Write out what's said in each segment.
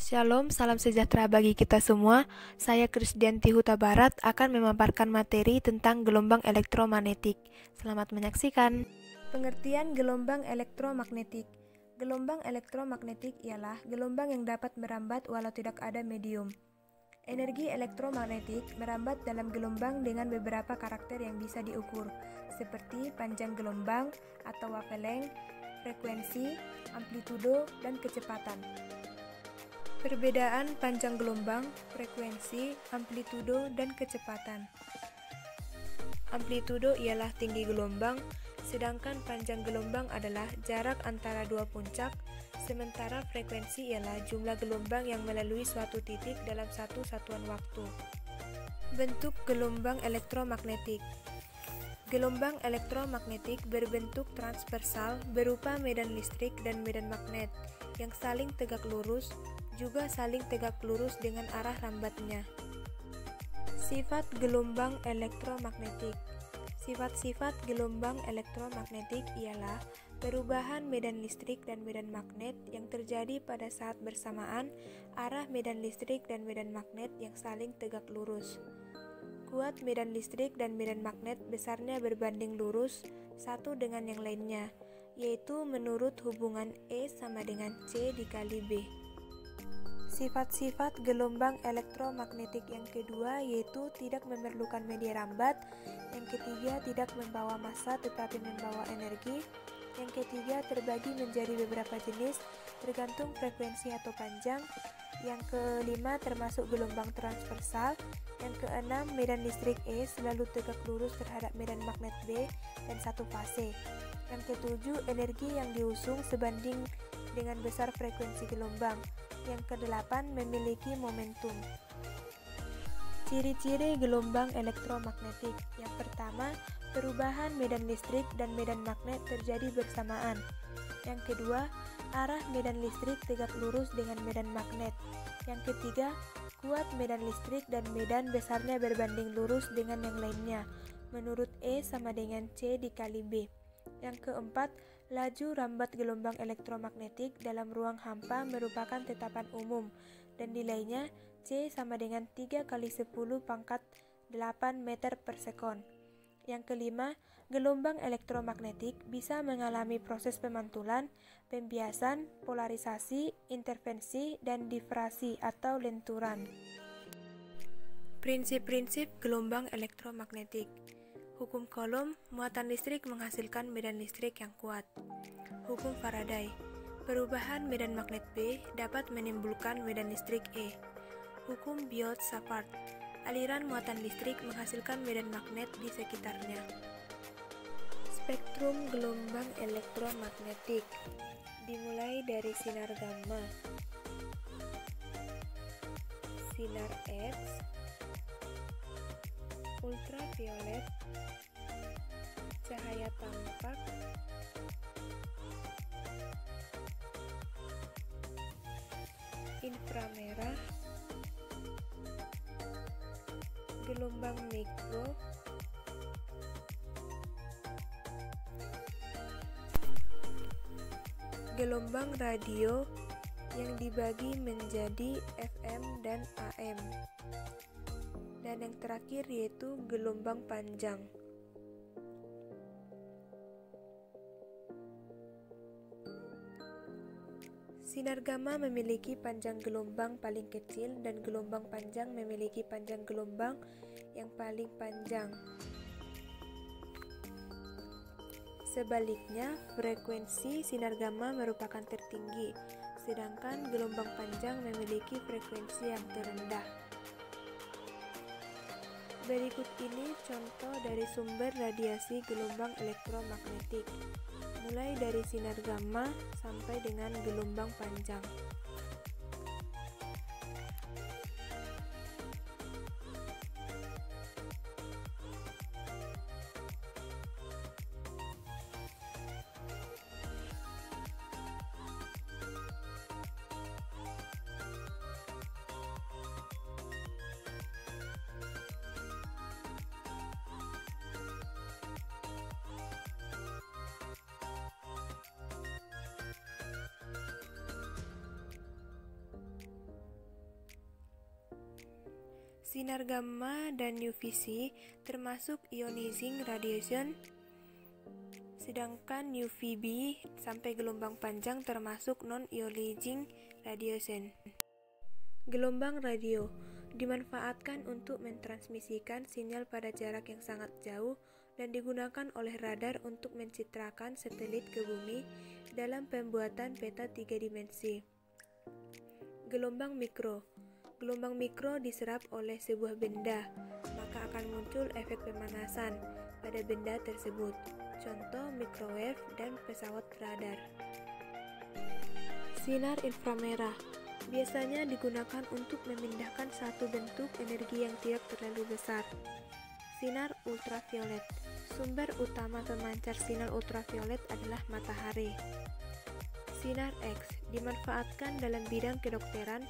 Shalom, salam sejahtera bagi kita semua. Saya Krisdianti Huta Barat akan memaparkan materi tentang gelombang elektromagnetik. Selamat menyaksikan. Pengertian gelombang elektromagnetik. Gelombang elektromagnetik ialah gelombang yang dapat merambat walau tidak ada medium. Energi elektromagnetik merambat dalam gelombang dengan beberapa karakter yang bisa diukur, seperti panjang gelombang atau wavelength, frekuensi, amplitudo, dan kecepatan. Perbedaan panjang gelombang, frekuensi, amplitudo, dan kecepatan. Amplitudo ialah tinggi gelombang, sedangkan panjang gelombang adalah jarak antara dua puncak, sementara frekuensi ialah jumlah gelombang yang melalui suatu titik dalam satu satuan waktu. Bentuk gelombang elektromagnetik. Gelombang elektromagnetik berbentuk transversal berupa medan listrik dan medan magnet yang saling tegak lurus, juga saling tegak lurus dengan arah rambatnya. Sifat gelombang elektromagnetik. Sifat-sifat gelombang elektromagnetik ialah perubahan medan listrik dan medan magnet yang terjadi pada saat bersamaan arah medan listrik dan medan magnet yang saling tegak lurus. Kuat medan listrik dan medan magnet besarnya berbanding lurus satu dengan yang lainnya, yaitu menurut hubungan E sama dengan C dikali B. Sifat-sifat gelombang elektromagnetik yang kedua yaitu tidak memerlukan media rambat, yang ketiga tidak membawa massa tetapi membawa energi, yang ketiga terbagi menjadi beberapa jenis tergantung frekuensi atau panjang, yang kelima termasuk gelombang transversal, yang keenam medan listrik E selalu tegak lurus terhadap medan magnet B dan satu fase, yang ketujuh energi yang diusung sebanding dengan besar frekuensi gelombang, yang kedelapan memiliki momentum. Ciri-ciri gelombang elektromagnetik. Yang pertama, perubahan medan listrik dan medan magnet terjadi bersamaan. Yang kedua, arah medan listrik tegak lurus dengan medan magnet. Yang ketiga, kuat medan listrik dan medan besarnya berbanding lurus dengan yang lainnya, menurut E sama dengan C dikali B. Yang keempat, laju rambat gelombang elektromagnetik dalam ruang hampa merupakan tetapan umum dan nilainya C sama dengan 3 kali 10 pangkat 8 meter per sekon. Yang kelima, gelombang elektromagnetik bisa mengalami proses pemantulan, pembiasan, polarisasi, interferensi, dan difrasi atau lenturan. Prinsip-prinsip gelombang elektromagnetik. Hukum Coulomb, muatan listrik menghasilkan medan listrik yang kuat. Hukum Faraday, perubahan medan magnet B dapat menimbulkan medan listrik E. Hukum Biot-Savart, aliran muatan listrik menghasilkan medan magnet di sekitarnya. Spektrum gelombang elektromagnetik dimulai dari sinar gamma, sinar X, ultraviolet, cahaya tampak, inframerah, gelombang mikro, gelombang radio yang dibagi menjadi FM dan AM. Dan yang terakhir yaitu gelombang panjang. Sinar gamma memiliki panjang gelombang paling kecil dan gelombang panjang memiliki panjang gelombang yang paling panjang. Sebaliknya, frekuensi sinar gamma merupakan tertinggi, sedangkan gelombang panjang memiliki frekuensi yang terendah. Berikut ini contoh dari sumber radiasi gelombang elektromagnetik, mulai dari sinar gamma sampai dengan gelombang panjang. Sinar gamma dan UVC termasuk ionizing radiation, sedangkan UVB sampai gelombang panjang termasuk non-ionizing radiation. Gelombang radio dimanfaatkan untuk mentransmisikan sinyal pada jarak yang sangat jauh dan digunakan oleh radar untuk mencitrakan satelit ke bumi dalam pembuatan peta 3 dimensi. Gelombang mikro. Gelombang mikro diserap oleh sebuah benda, maka akan muncul efek pemanasan pada benda tersebut. Contoh microwave dan pesawat radar. Sinar inframerah biasanya digunakan untuk memindahkan satu bentuk energi yang tidak terlalu besar. Sinar ultraviolet. Sumber utama pemancar sinar ultraviolet adalah matahari. Sinar X dimanfaatkan dalam bidang kedokteran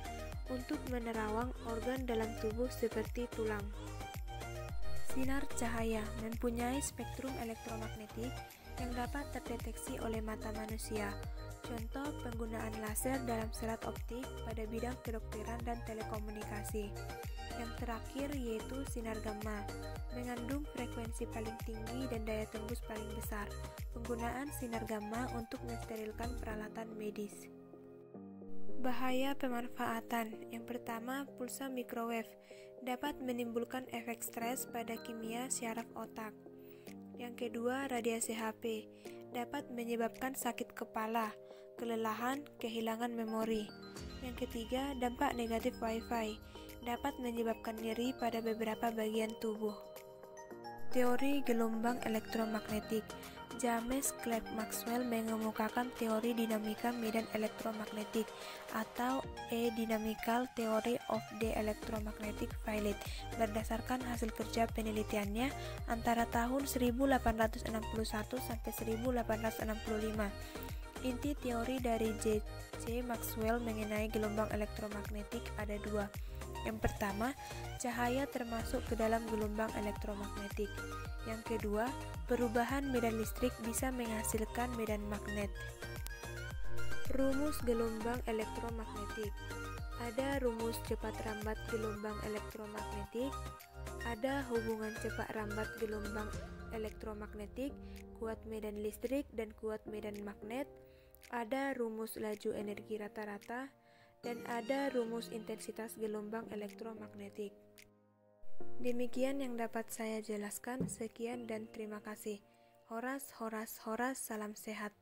untuk menerawang organ dalam tubuh seperti tulang. Sinar cahaya mempunyai spektrum elektromagnetik yang dapat terdeteksi oleh mata manusia. Contoh penggunaan laser dalam serat optik pada bidang kedokteran dan telekomunikasi. Yang terakhir yaitu sinar gamma, mengandung frekuensi paling tinggi dan daya tembus paling besar. Penggunaan sinar gamma untuk mensterilkan peralatan medis. Bahaya pemanfaatan. Yang pertama, pulsa microwave dapat menimbulkan efek stres pada kimia syaraf otak. Yang kedua, radiasi HP dapat menyebabkan sakit kepala, kelelahan, kehilangan memori. Yang ketiga, dampak negatif Wi-Fi dapat menyebabkan nyeri pada beberapa bagian tubuh. Teori gelombang elektromagnetik. James Clerk Maxwell mengemukakan teori dinamika medan elektromagnetik atau A-Dynamical Theory of the Electromagnetic Field berdasarkan hasil kerja penelitiannya antara tahun 1861 sampai 1865. Inti teori dari J.C. Maxwell mengenai gelombang elektromagnetik ada dua. Yang pertama, cahaya termasuk ke dalam gelombang elektromagnetik. Yang kedua, perubahan medan listrik bisa menghasilkan medan magnet. Rumus gelombang elektromagnetik. Ada rumus cepat rambat gelombang elektromagnetik, ada hubungan cepat rambat gelombang elektromagnetik, kuat medan listrik dan kuat medan magnet, ada rumus laju energi rata-rata, dan ada rumus intensitas gelombang elektromagnetik. Demikian yang dapat saya jelaskan. Sekian dan terima kasih. Horas, horas, horas, salam sehat.